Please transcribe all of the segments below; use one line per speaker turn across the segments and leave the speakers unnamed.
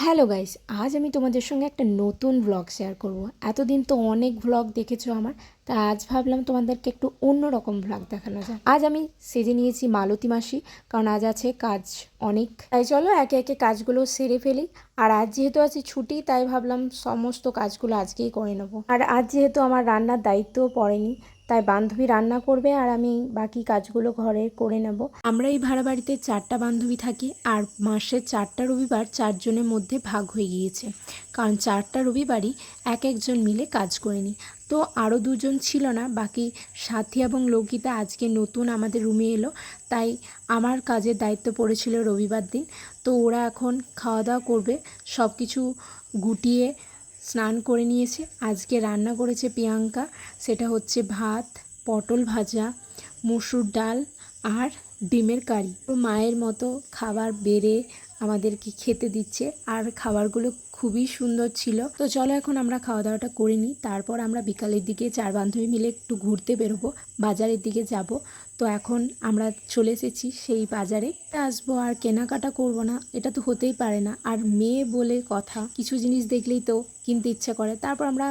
Hello guys, আজ আমি তোমাদের সঙ্গে একটা নতুন ব্লগ শেয়ার করব। এতদিন তো অনেক ব্লগ দেখেছো আমার, তা আজ ভাবলাম তোমাদেরকে একটু অন্যরকম ব্লগ দেখানো যায়। আজ আমি সেজে নিয়েছি মালতী মাসি, কারণ আজ আছে কাজ অনেক। তাই চলো একে একে কাজগুলো সেরে ফেলি। আর আজ যেহেতু আছে ছুটি, তাই ভাবলাম সমস্ত কাজগুলো আজকেই করে নেবো। আর আজ যেহেতু আমার রান্নার দায়িত্বও পড়েনি, তাই বান্ধবী রান্না করবে আর আমি বাকি কাজগুলো ঘরে করে নেব। আমরা এই ভাড়া বাড়িতে 4টা বান্ধবী থাকি, আর মাসের 4টা রবিবার 4জনের মধ্যে ভাগ হয়ে গিয়েছে, কারণ 4টা রবিবারই এক একজন মিলে কাজ করে নিই। তো আরও দুজন ছিল না, বাকি সাথী এবং লৌকিতা আজকে নতুন আমাদের রুমে এলো, তাই আমার কাজের দায়িত্ব পড়েছিল রবিবার দিন। তো ওরা এখন খাওয়া দাওয়া করবে, সব কিছু গুটিয়ে স্নান করে নিয়েছে। আজকে রান্না করেছে প্রিয়াঙ্কা, সেটা হচ্ছে ভাত, পটল ভাজা, মসুর ডাল আর ডিমের কারি। মায়ের মতো খাবার বেড়ে আমাদেরকে খেতে দিচ্ছে, আর খাবারগুলো খুবই সুন্দর ছিল। তো চলো এখন আমরা খাওয়া দাওয়াটা করে নিই, তারপর আমরা বিকালের দিকে 4 বান্ধবী মিলে একটু ঘুরতে বেরোবো, বাজারের দিকে যাব। তো এখন আমরা চলে এসেছি সেই বাজারে, আসবো আর কেনাকাটা করব না এটা তো হতেই পারে না। আর মেয়ে বলে কথা, কিছু জিনিস দেখলেই তো কিনতে ইচ্ছা করে। তারপর আমরা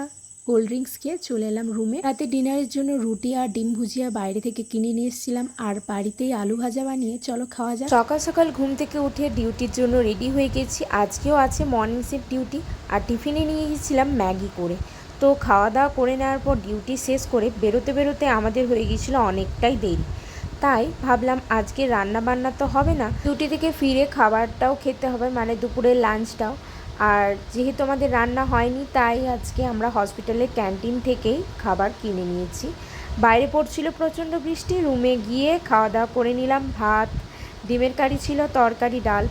কোল্ড ড্রিঙ্কস খেয়ে চলে এলাম রুমে। রাতে ডিনারের জন্য রুটি আর ডিম ভুজিয়া বাইরে থেকে কিনে নিয়ে এসেছিলাম, আর বাড়িতেই আলু ভাজা বানিয়ে চলো খাওয়া যাক। সকাল সকাল ঘুম থেকে উঠে ডিউটির জন্য রেডি হয়ে গেছি। আজকেও আছে মর্নিং শিফট ডিউটি, আর টিফিনে নিয়ে গেছিলাম ম্যাগি করে। তো খাওয়া দাওয়া করে নেওয়ার পর ডিউটি শেষ করে বেরোতে বেরোতে আমাদের হয়ে গিয়েছিলো অনেকটাই দেরি। তাই ভাবলাম আজকে রান্না বান্না তো হবে না, ডিউটি থেকে ফিরে খাবারটাও খেতে হবে, মানে দুপুরের লাঞ্চটাও। আর যেহেতু আমাদের রান্না হয়নি, তাই আজকে আমরা হসপিটালের ক্যান্টিন থেকেই খাবার কিনে নিয়েছি। বাইরে পড়ছিল প্রচণ্ড বৃষ্টি, রুমে গিয়ে খাওয়া দাওয়া করে নিলাম। ভাত, ডিমের কারি ছিল, তরকারি, ডাল।